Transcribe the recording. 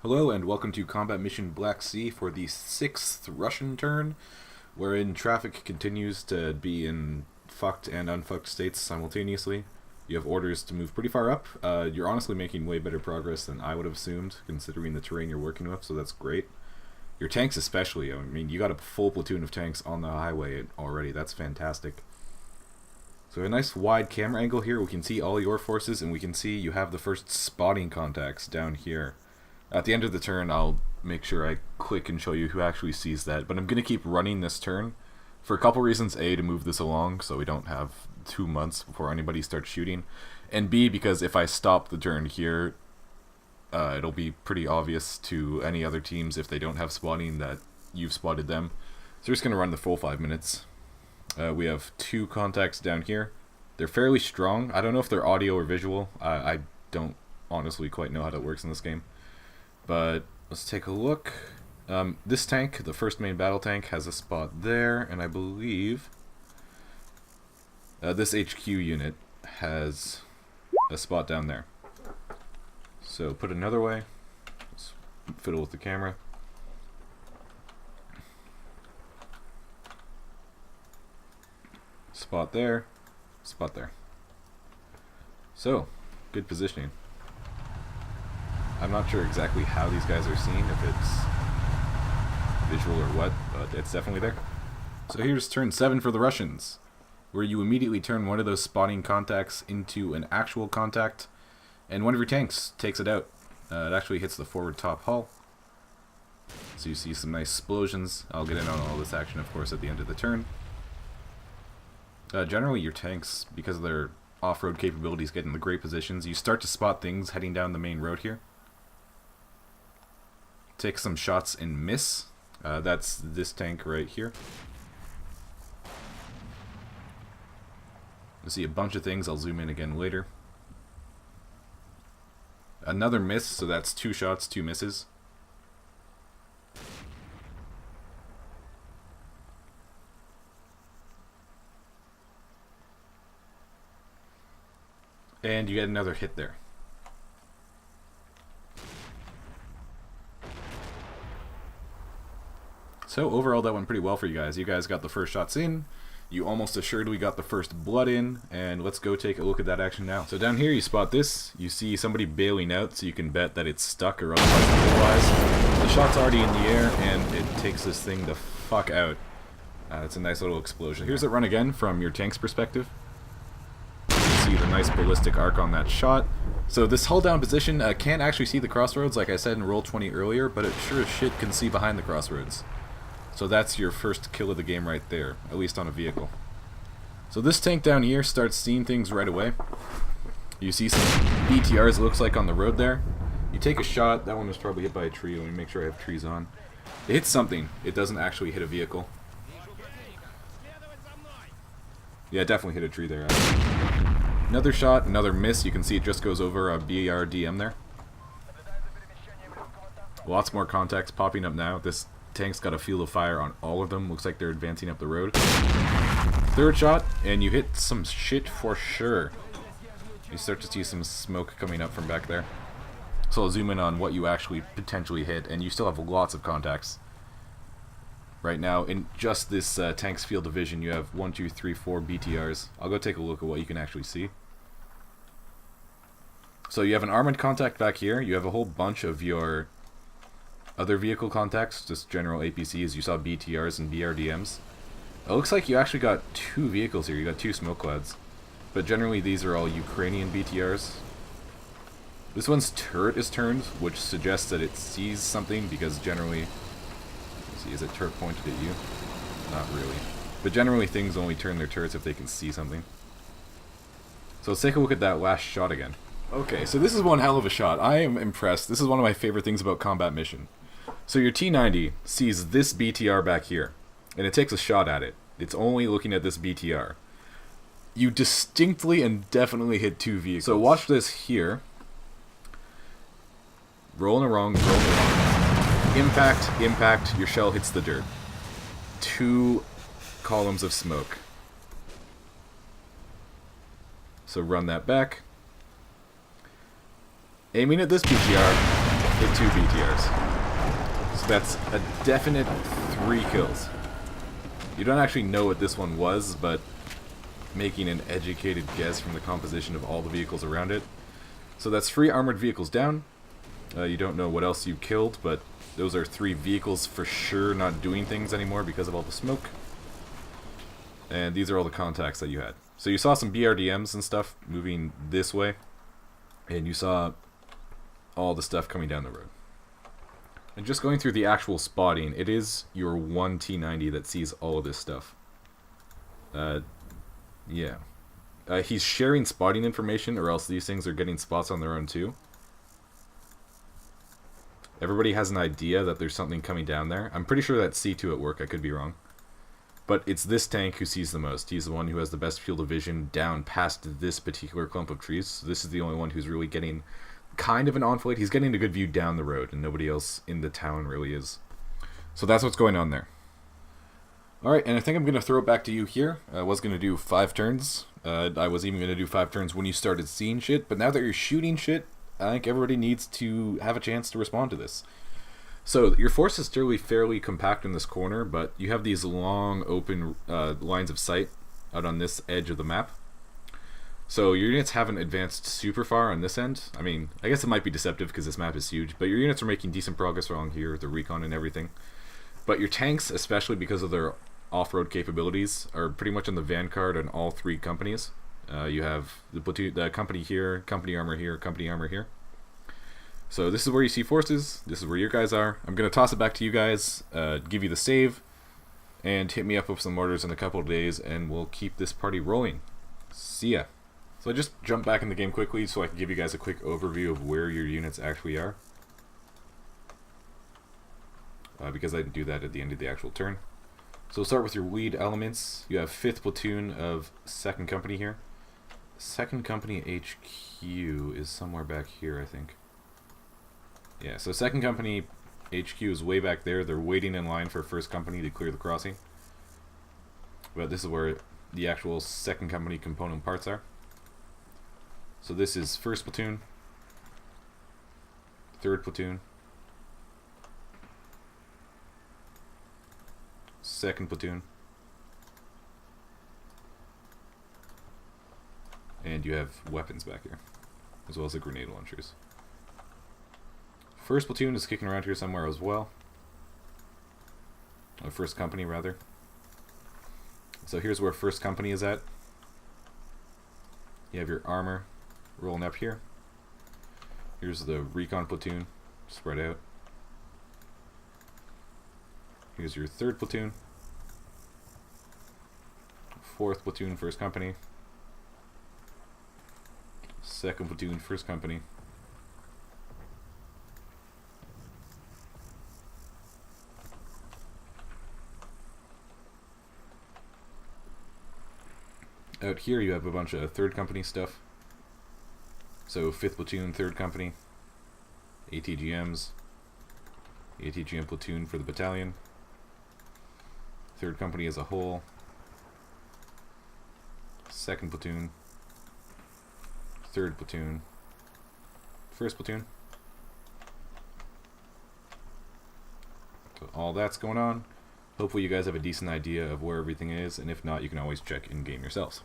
Hello and welcome to Combat Mission Black Sea for the 6th Russian turn, wherein traffic continues to be in fucked and unfucked states simultaneously. You have orders to move pretty far up. You're honestly making way better progress than I would have assumed, considering the terrain you're working with, so that's great. Your tanks especially, I mean, you got a full platoon of tanks on the highway already, that's fantastic. So a nice wide camera angle here, we can see all your forces, and we can see you have the first spotting contacts down here. At the end of the turn, I'll make sure I click and show you who actually sees that, but I'm going to keep running this turn for a couple reasons. A, to move this along so we don't have 2 months before anybody starts shooting, and B, because if I stop the turn here, it'll be pretty obvious to any other teams if they don't have spotting that you've spotted them. So we're just going to run the full 5 minutes. We have 2 contacts down here. They're fairly strong. I don't know if they're audio or visual. I don't honestly quite know how that works in this game. But let's take a look. This tank, the first main battle tank, has a spot there, and I believe this HQ unit has a spot down there. So put another way, let's fiddle with the camera. Spot there, spot there. So, good positioning. I'm not sure exactly how these guys are seen, if it's visual or what, but it's definitely there. So here's turn 7 for the Russians, where you immediately turn one of those spotting contacts into an actual contact, and one of your tanks takes it out. It actually hits the forward top hull. So you see some nice explosions. I'll get in on all this action, of course, at the end of the turn. Generally, your tanks, because of their off-road capabilities, get in the great positions. You start to spot things heading down the main road here. Take some shots and miss. That's this tank right here. You see a bunch of things. I'll zoom in again later. Another miss, so that's 2 shots, 2 misses. And you get another hit there. So overall that went pretty well for you guys. You guys got the first shots in, you almost assuredly got the first blood in, and let's go take a look at that action now. So down here you spot this, you see somebody bailing out, so you can bet that it's stuck or otherwise immobilized. The shot's already in the air, and it takes this thing the fuck out. It's a nice little explosion. Here's it run again from your tank's perspective. You can see the nice ballistic arc on that shot. So this hull down position can't actually see the crossroads, like I said in roll 20 earlier, but it sure as shit can see behind the crossroads. So that's your first kill of the game right there, at least on a vehicle. So this tank down here starts seeing things right away. You see some BTRs, it looks like, on the road there. You take a shot. That one was probably hit by a tree. Let me make sure I have trees on. It hits something. It doesn't actually hit a vehicle. Yeah, it definitely hit a tree there. Another shot, another miss. You can see it just goes over a BRDM there. Lots more contacts popping up now. This tank's got a field of fire on all of them. Looks like they're advancing up the road. Third shot, and you hit some shit for sure. You start to see some smoke coming up from back there. So I'll zoom in on what you actually potentially hit, and you still have lots of contacts. Right now, in just this tank's field of vision, you have 1, 2, 3, 4 BTRs. I'll go take a look at what you can actually see. So you have an armored contact back here. You have a whole bunch of your other vehicle contacts, just general APCs. You saw BTRs and BRDMs. It looks like you actually got 2 vehicles here. You got 2 smoke clouds. But generally these are all Ukrainian BTRs. This one's turret is turned, which suggests that it sees something, because generally... Let's see, is it turret pointed at you? Not really. But generally things only turn their turrets if they can see something. So let's take a look at that last shot again. Okay, so this is one hell of a shot. I am impressed. This is one of my favorite things about Combat Mission. So your T-90 sees this BTR back here, and it takes a shot at it. It's only looking at this BTR. You distinctly and definitely hit 2 vehicles. So watch this here. Rolling wrong, rolling wrong. Impact, impact, your shell hits the dirt. 2 columns of smoke. So run that back. Aiming at this BTR. hit 2 BTRs. So that's a definite 3 kills. You don't actually know what this one was, but making an educated guess from the composition of all the vehicles around it. So that's 3 armored vehicles down. You don't know what else you killed, but those are 3 vehicles for sure not doing things anymore because of all the smoke. And these are all the contacts that you had. So you saw some BRDMs and stuff moving this way, and you saw all the stuff coming down the road. And just going through the actual spotting, it is your one T90 that sees all of this stuff. Yeah. He's sharing spotting information, or else these things are getting spots on their own too. Everybody has an idea that there's something coming down there. I'm pretty sure that's C2 at work, I could be wrong. But it's this tank who sees the most. He's the one who has the best field of vision down past this particular clump of trees. So this is the only one who's really getting kind of an enfilade. He's getting a good view down the road, and nobody else in the town really is. So that's what's going on there. Alright, and I think I'm going to throw it back to you here. I was going to do 5 turns. I was even going to do 5 turns when you started seeing shit, but now that you're shooting shit, I think everybody needs to have a chance to respond to this. So your force is still fairly compact in this corner, but you have these long open lines of sight out on this edge of the map. So your units haven't advanced super far on this end. I mean, I guess it might be deceptive because this map is huge, but your units are making decent progress along here, the recon and everything. But your tanks, especially because of their off-road capabilities, are pretty much on the vanguard on all 3 companies. You have the platoon, the company here, company armor here, company armor here. So this is where you see forces, this is where your guys are. I'm going to toss it back to you guys, give you the save, and hit me up with some orders in a couple of days, and we'll keep this party rolling. See ya. So I just jumped back in the game quickly so I can give you guys a quick overview of where your units actually are. Because I didn't do that at the end of the actual turn. So we'll start with your lead elements. You have 5th platoon of 2nd company here. 2nd company HQ is somewhere back here, I think. Yeah, so 2nd company HQ is way back there. They're waiting in line for 1st company to clear the crossing. But this is where the actual 2nd company component parts are. So this is 1st platoon, 3rd platoon, 2nd platoon, and you have weapons back here, as well as the grenade launchers. 1st platoon is kicking around here somewhere as well. 1st company, rather. So here's where 1st company is at. You have your armor rolling up here. Here's the recon platoon spread out. Here's your 3rd platoon, 4th platoon, 1st company, 2nd platoon, 1st company, out here you have a bunch of 3rd company stuff. So 5th platoon, 3rd company, ATGMs, ATGM platoon for the battalion, 3rd company as a whole, 2nd platoon, 3rd platoon, 1st platoon. So all that's going on. Hopefully you guys have a decent idea of where everything is, and if not, you can always check in-game yourselves.